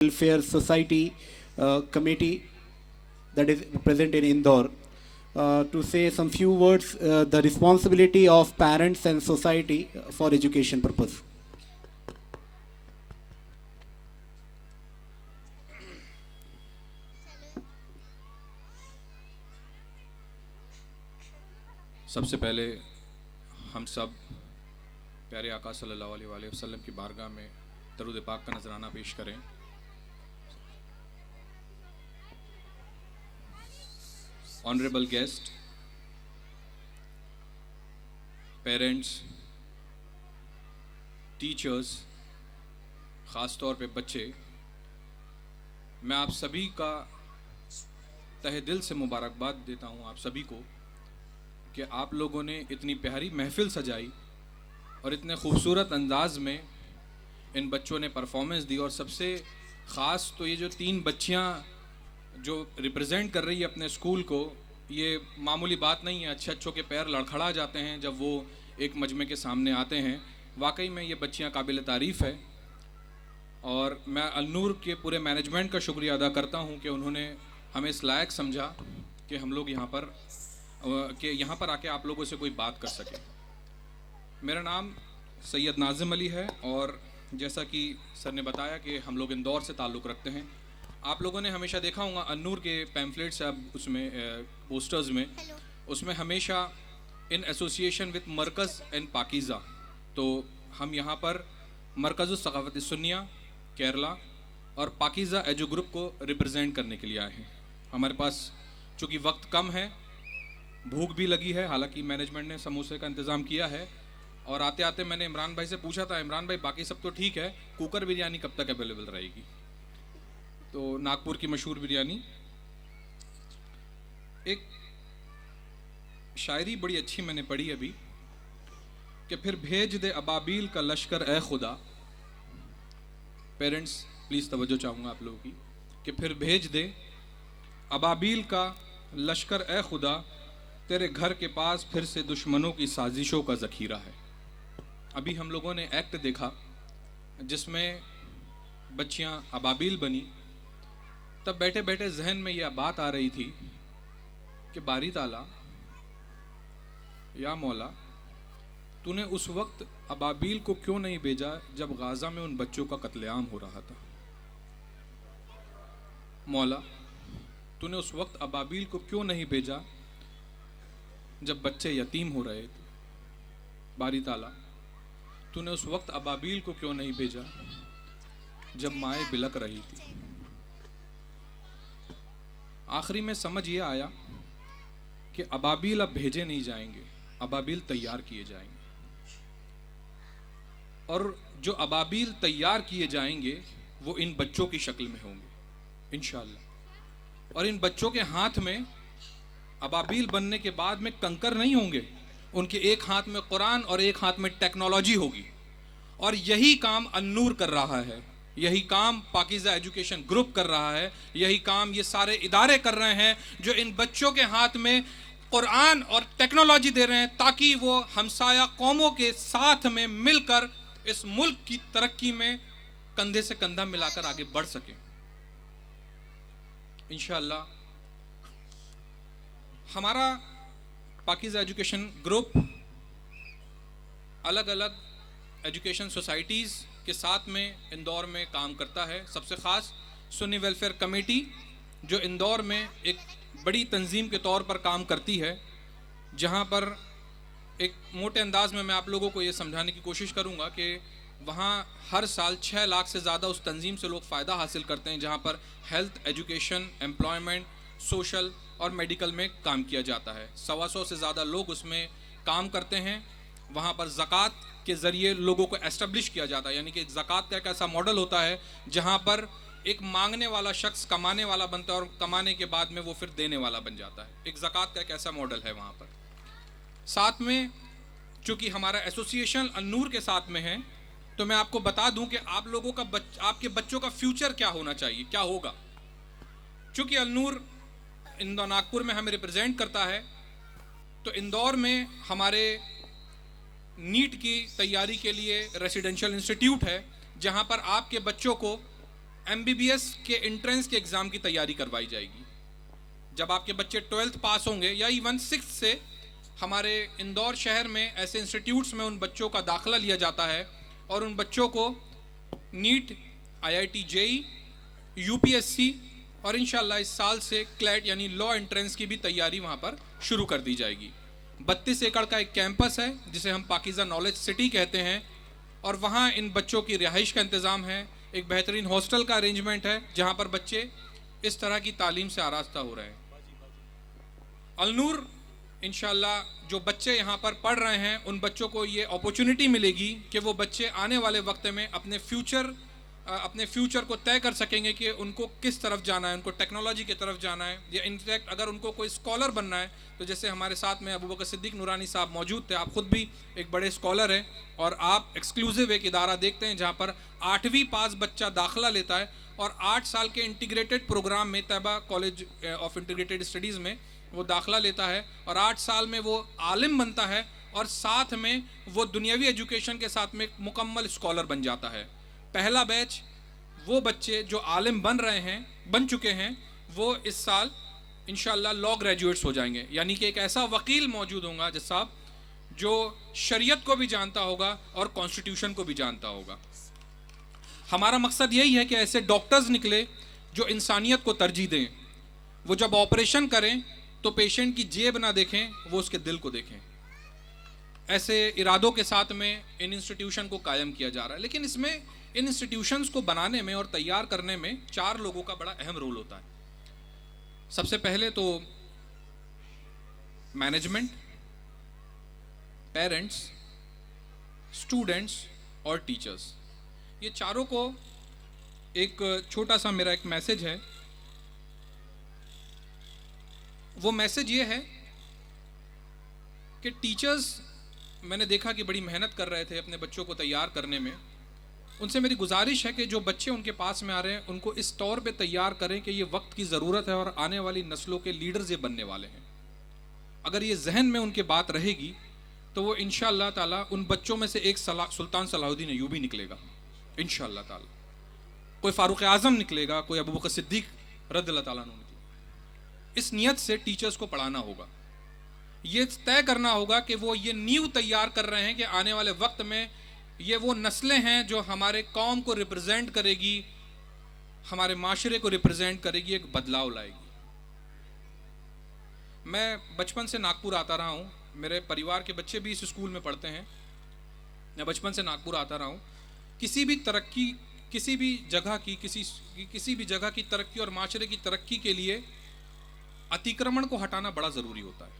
Welfare Society committee that is present in Indore to say some few words the responsibility of parents and society for education purpose. सबसे पहले हम सब प्यारे आका सल्लल्लाहु अलैहि वसल्लम की बारगाह में दरूद पाक का नजराना पेश करें। ऑनरेबल गेस्ट, पेरेंट्स, टीचर्स, ख़ास तौर पे बच्चे, मैं आप सभी का तहे दिल से मुबारकबाद देता हूँ आप सभी को कि आप लोगों ने इतनी प्यारी महफिल सजाई और इतने खूबसूरत अंदाज में इन बच्चों ने परफॉर्मेंस दी। और सबसे ख़ास तो ये जो 3 बच्चियाँ जो रिप्रेजेंट कर रही है अपने स्कूल को, ये मामूली बात नहीं है। अच्छों के पैर लड़खड़ा जाते हैं जब वो एक मजमे के सामने आते हैं। वाकई में ये बच्चियाँ काबिल तारीफ़ है और मैं अल-नूर के पूरे मैनेजमेंट का शुक्रिया अदा करता हूँ कि उन्होंने हमें इस लायक समझा कि हम लोग यहाँ पर आके आप लोगों से कोई बात कर सके। मेरा नाम सैयद नाज़िम अली है और जैसा कि सर ने बताया कि हम लोग इंदौर से ताल्लुक़ रखते हैं। आप लोगों ने हमेशा देखा होगा अल-नूर के पैम्फलेट्स अब उसमें पोस्टर्स में, उसमें हमेशा in association with Markaz and Pakeeza. तो हम यहाँ पर मरकज़ सक़ाफ़त सुन्निया केरला और पाकीज़ा एजू ग्रुप को रिप्रेजेंट करने के लिए आए हैं। हमारे पास चूँकि वक्त कम है, भूख भी लगी है, हालांकि मैनेजमेंट ने समोसे का इंतज़ाम किया है। और आते आते मैंने इमरान भाई से पूछा था, इमरान भाई बाकी सब तो ठीक है, कुकर बिरयानी कब तक अवेलेबल रहेगी? तो नागपुर की मशहूर बिरयानी। एक शायरी बड़ी अच्छी मैंने पढ़ी अभी कि फिर भेज दे अबाबील का लश्कर ए खुदा। पेरेंट्स प्लीज़ तवज्जो चाहूँगा आप लोगों की कि फिर भेज दे अबाबील का लश्कर ए खुदा, तेरे घर के पास फिर से दुश्मनों की साजिशों का ज़ख़ीरा है। अभी हम लोगों ने एक्ट देखा जिसमें बच्चियां अबाबील बनी, तब बैठे बैठे जहन में यह बात आ रही थी कि बारी ताला या मौला, तूने उस वक्त अबाबील को क्यों नहीं भेजा जब गाज़ा में उन बच्चों का कत्लेआम हो रहा था। मौला, तूने उस वक्त अबाबील को क्यों नहीं भेजा जब बच्चे यतीम हो रहे थे। बारी ताला, तूने उस वक्त अबाबील को क्यों नहीं भेजा जब माएँ बिलक रही थी। आखिरी में समझ ये आया कि अबाबील अब भेजे नहीं जाएंगे, अबाबील तैयार किए जाएंगे। और जो अबाबील तैयार किए जाएंगे वो इन बच्चों की शक्ल में होंगे इंशाअल्लाह। और इन बच्चों के हाथ में अबाबील बनने के बाद में कंकर नहीं होंगे, उनके एक हाथ में कुरान और एक हाथ में टेक्नोलॉजी होगी। और यही काम अल-नूर कर रहा है, यही काम पाकीज़ा एजुकेशन ग्रुप कर रहा है, यही काम ये सारे इदारे कर रहे हैं जो इन बच्चों के हाथ में कुरान और टेक्नोलॉजी दे रहे हैं ताकि वो हमसाया कौमों के साथ में मिलकर इस मुल्क की तरक्की में कंधे से कंधा मिलाकर आगे बढ़ सके इंशाअल्लाह। हमारा पाकीज़ा एजुकेशन ग्रुप अलग अलग एजुकेशन सोसाइटीज़ के साथ में इंदौर में काम करता है। सबसे ख़ास सुन्नी वेलफेयर कमेटी जो इंदौर में एक बड़ी तंजीम के तौर पर काम करती है, जहां पर एक मोटे अंदाज में मैं आप लोगों को ये समझाने की कोशिश करूंगा कि वहाँ हर साल 6 लाख से ज़्यादा उस तंजीम से लोग फ़ायदा हासिल करते हैं, जहाँ पर हेल्थ, एजुकेशन, एम्प्लॉयमेंट, सोशल और मेडिकल में काम किया जाता है। 125 से ज़्यादा लोग उसमें काम करते हैं। वहाँ पर ज़कात के ज़रिए लोगों को एस्टेब्लिश किया जाता है, यानी कि ज़कात का एक ऐसा मॉडल होता है जहाँ पर एक मांगने वाला शख्स कमाने वाला बनता है और कमाने के बाद में वो फिर देने वाला बन जाता है। एक ज़कात का एक ऐसा मॉडल है वहाँ पर। साथ में चूँकि हमारा एसोसिएशन अल-नूर के साथ में है, तो मैं आपको बता दूं कि आप लोगों का आपके बच्चों का फ्यूचर क्या होना चाहिए, क्या होगा। चूँकि अल-नूर इंदौर नागपुर में हमें रिप्रेजेंट करता है, तो इंदौर में हमारे नीट की तैयारी के लिए रेसिडेंशियल इंस्टीट्यूट है, जहां पर आपके बच्चों को MBBS के एंट्रेंस के एग्ज़ाम की तैयारी करवाई जाएगी। जब आपके बच्चे 12th पास होंगे या इवन 6th से हमारे इंदौर शहर में ऐसे इंस्टीट्यूट्स में उन बच्चों का दाखिला लिया जाता है और उन बच्चों को नीट, IIT JEE, UPSC और इंशाल्लाह इस साल से क्लैट यानी लॉ एंट्रेंस की भी तैयारी वहाँ पर शुरू कर दी जाएगी। 32 एकड़ का एक कैंपस है जिसे हम पाकीज़ा नॉलेज सिटी कहते हैं और वहाँ इन बच्चों की रिहाइश का इंतज़ाम है। एक बेहतरीन हॉस्टल का अरेंजमेंट है जहाँ पर बच्चे इस तरह की तालीम से आरास्ता हो रहे हैं। अलनूर इंशाल्लाह जो बच्चे यहाँ पर पढ़ रहे हैं उन बच्चों को ये अपॉर्चुनिटी मिलेगी कि वो बच्चे आने वाले वक्त में अपने फ्यूचर को तय कर सकेंगे कि उनको किस तरफ जाना है, उनको टेक्नोलॉजी की तरफ जाना है या इनफैक्ट अगर उनको कोई स्कॉलर बनना है तो जैसे हमारे साथ में अबू बकर सिद्दीक नूरानी साहब मौजूद थे, आप ख़ुद भी एक बड़े स्कॉलर हैं और आप एक्सक्लूसिव एक इदारा देखते हैं जहाँ पर 8वीं पास बच्चा दाखिला लेता है और 8 साल के इंटीग्रेटेड प्रोग्राम में Tayyaba college of integrated studies में वो दाखिला लेता है और 8 साल में वो आलिम बनता है और साथ में वो दुनियावी एजुकेशन के साथ में मुकम्मल स्कॉलर बन जाता है। पहला बैच वो बच्चे जो आलिम बन चुके हैं वो इस साल इंशाल्लाह लॉ ग्रेजुएट्स हो जाएंगे, यानी कि एक ऐसा वकील मौजूद होगा जज साहब जो शरीयत को भी जानता होगा और कॉन्स्टिट्यूशन को भी जानता होगा। हमारा मकसद यही है कि ऐसे डॉक्टर्स निकले जो इंसानियत को तरजीह दें। वो जब ऑपरेशन करें तो पेशेंट की जेब ना देखें, वो उसके दिल को देखें। ऐसे इरादों के साथ में इन इंस्टीट्यूशन को कायम किया जा रहा है। लेकिन इसमें इन इंस्टीट्यूशंस को बनाने में और तैयार करने में 4 लोगों का बड़ा अहम रोल होता है। सबसे पहले तो मैनेजमेंट, पेरेंट्स, स्टूडेंट्स और टीचर्स, ये चारों को एक छोटा सा मेरा एक मैसेज है। वो मैसेज ये है कि टीचर्स मैंने देखा कि बड़ी मेहनत कर रहे थे अपने बच्चों को तैयार करने में। उनसे मेरी गुजारिश है कि जो बच्चे उनके पास में आ रहे हैं उनको इस तौर पे तैयार करें कि ये वक्त की ज़रूरत है और आने वाली नस्लों के लीडर्स ये बनने वाले हैं। अगर ये जहन में उनके बात रहेगी तो वो इंशाअल्लाह ताला उन बच्चों में से एक सुल्तान सलाहुद्दीन अय्यूबी निकलेगा इंशाअल्लाह ताला, कोई फारूक आज़म निकलेगा, कोई अबू बकर सिद्दीक रज़ियल्लाहु ताला अन्हु निकलेगा। इस नियत से टीचर्स को पढ़ाना होगा, ये तय करना होगा कि वो ये नींव तैयार कर रहे हैं कि आने वाले वक्त में ये वो नस्लें हैं जो हमारे कौम को रिप्रेजेंट करेगी, हमारे माशरे को रिप्रेजेंट करेगी, एक बदलाव लाएगी। मैं बचपन से नागपुर आता रहा हूँ, मेरे परिवार के बच्चे भी इस स्कूल में पढ़ते हैं। मैं बचपन से नागपुर आता रहा हूँ। किसी भी तरक्की, किसी भी जगह की तरक्की और माशरे की तरक्की के लिए अतिक्रमण को हटाना बड़ा ज़रूरी होता है।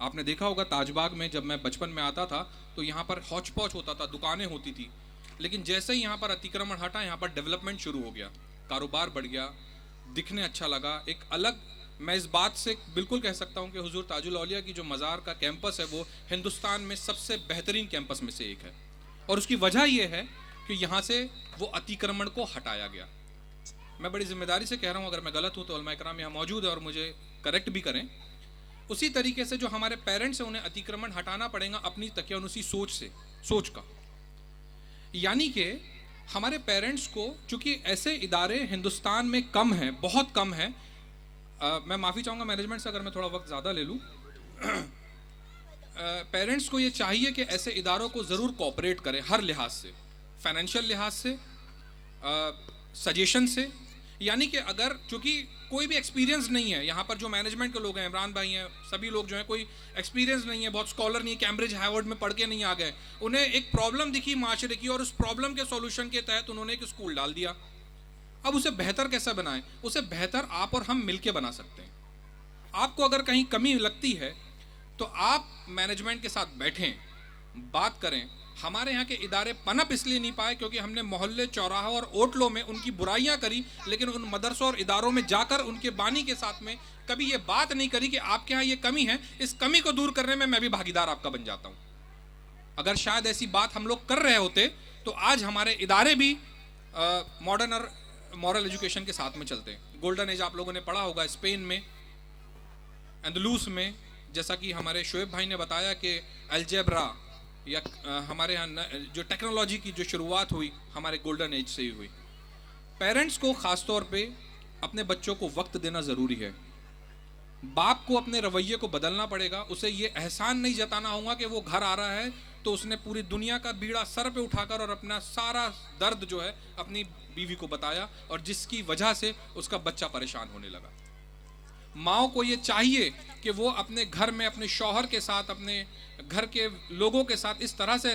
आपने देखा होगा ताजबाग में जब मैं बचपन में आता था तो यहाँ पर हौच पौच होता था, दुकानें होती थी, लेकिन जैसे ही यहाँ पर अतिक्रमण हटा यहाँ पर डेवलपमेंट शुरू हो गया, कारोबार बढ़ गया, दिखने अच्छा लगा। एक अलग, मैं इस बात से बिल्कुल कह सकता हूँ कि हुजूर ताजुल औलिया की जो मज़ार का कैंपस है वो हिंदुस्तान में सबसे बेहतरीन कैंपस में से एक है और उसकी वजह यह है कि यहाँ से वो अतिक्रमण को हटाया गया। मैं बड़ी जिम्मेदारी से कह रहा हूँ, अगर मैं गलत हूँ तो उलमा इकराम यहाँ मौजूद है और मुझे करेक्ट भी करें। उसी तरीके से जो हमारे पेरेंट्स हैं उन्हें अतिक्रमण हटाना पड़ेगा अपनी तकियानुसी सोच का, यानी कि हमारे पेरेंट्स को, चूंकि ऐसे इदारे हिंदुस्तान में कम हैं, बहुत कम हैं। मैं माफ़ी चाहूँगा मैनेजमेंट से अगर मैं थोड़ा वक्त ज़्यादा ले लूँ। पेरेंट्स को ये चाहिए कि ऐसे इदारों को ज़रूर कोऑपरेट करें हर लिहाज से, फाइनेंशियल लिहाज से, सजेशन से। यानी कि अगर चूँकि कोई भी एक्सपीरियंस नहीं है, यहाँ पर जो मैनेजमेंट के लोग हैं, इमरान भाई हैं, सभी लोग जो हैं कोई एक्सपीरियंस नहीं है, बहुत स्कॉलर नहीं है, कैम्ब्रिज हार्वर्ड में पढ़ के नहीं आ गए, उन्हें एक प्रॉब्लम दिखी माशरे की और उस प्रॉब्लम के सॉल्यूशन के तहत उन्होंने एक स्कूल डाल दिया। अब उसे बेहतर कैसे बनाएं? उसे बेहतर आप और हम मिलके बना सकते हैं। आपको अगर कहीं कमी लगती है तो आप मैनेजमेंट के साथ बैठें, बात करें। हमारे यहाँ के इदारे पनप इसलिए नहीं पाए क्योंकि हमने मोहल्ले, चौराहा और ओटलों में उनकी बुराइयां करी, लेकिन उन मदरसों और इदारों में जाकर उनके बानी के साथ में कभी ये बात नहीं करी कि आपके यहाँ ये कमी है, इस कमी को दूर करने में मैं भी भागीदार आपका बन जाता हूँ। अगर शायद ऐसी बात हम लोग कर रहे होते तो आज हमारे इदारे भी मॉडर्न और मॉरल एजुकेशन के साथ में चलते हैं। गोल्डन एज आप लोगों ने पढ़ा होगा स्पेन में, अंदलूस में, जैसा कि हमारे शोएब भाई ने बताया कि अलजेब्रा या हमारे यहाँ जो टेक्नोलॉजी की जो शुरुआत हुई हमारे गोल्डन एज से ही हुई। पेरेंट्स को ख़ास तौर पे अपने बच्चों को वक्त देना ज़रूरी है। बाप को अपने रवैये को बदलना पड़ेगा। उसे ये एहसान नहीं जताना होगा कि वो घर आ रहा है तो उसने पूरी दुनिया का बीड़ा सर पे उठाकर और अपना सारा दर्द जो है अपनी बीवी को बताया और जिसकी वजह से उसका बच्चा परेशान होने लगा। माओ को ये चाहिए कि वो अपने घर में अपने शौहर के साथ, अपने घर के लोगों के साथ इस तरह से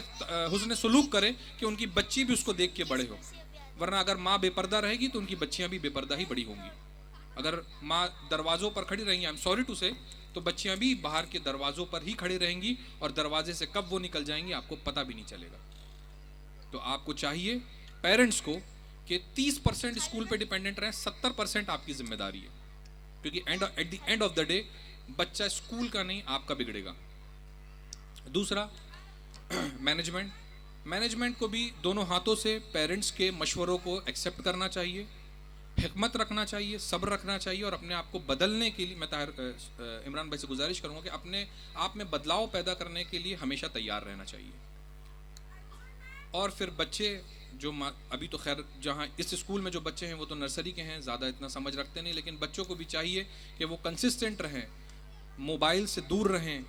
हुस्न सलूक करे कि उनकी बच्ची भी उसको देख के बड़े हो। वरना अगर माँ बेपर्दा रहेगी तो उनकी बच्चियां भी बेपर्दा ही बड़ी होंगी। अगर माँ दरवाज़ों पर खड़ी रहेंगी, आई एम सॉरी टू से, तो बच्चियां भी बाहर के दरवाज़ों पर ही खड़ी रहेंगी और दरवाजे से कब वो निकल जाएंगी आपको पता भी नहीं चलेगा। तो आपको चाहिए पेरेंट्स को कि 30% स्कूल पे डिपेंडेंट रहें, 70% आपकी जिम्मेदारी है, क्योंकि at the end of the day बच्चा स्कूल का नहीं आपका बिगड़ेगा। दूसरा, मैनेजमेंट को भी दोनों हाथों से पेरेंट्स के मशवरों को एक्सेप्ट करना चाहिए, हिकमत रखना चाहिए, सब्र रखना चाहिए और अपने आप को बदलने के लिए मैं इमरान भाई से गुजारिश करूंगा कि अपने आप में बदलाव पैदा करने के लिए हमेशा तैयार रहना चाहिए। और फिर बच्चे जो अभी तो खैर जहाँ इस स्कूल में जो बच्चे हैं वो तो नर्सरी के हैं, ज़्यादा इतना समझ रखते नहीं, लेकिन बच्चों को भी चाहिए कि वो कंसिस्टेंट रहें, मोबाइल से दूर रहें।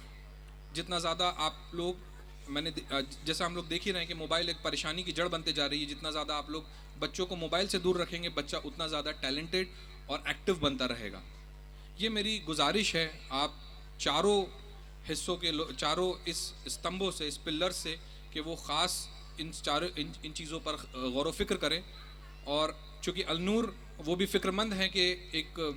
जितना ज़्यादा आप लोग जैसा हम लोग देख ही रहे हैं कि मोबाइल एक परेशानी की जड़ बनते जा रही है, जितना ज़्यादा आप लोग बच्चों को मोबाइल से दूर रखेंगे बच्चा उतना ज़्यादा टैलेंटेड और एक्टिव बनता रहेगा। ये मेरी गुजारिश है आप चारों हिस्सों के चारों इस स्तंभों से, इस पिलर से, कि वो ख़ास इन चीज़ों पर गौर व फिक्र करें। और चूँकि अलनूर वो भी फ़िक्रमंद हैं कि एक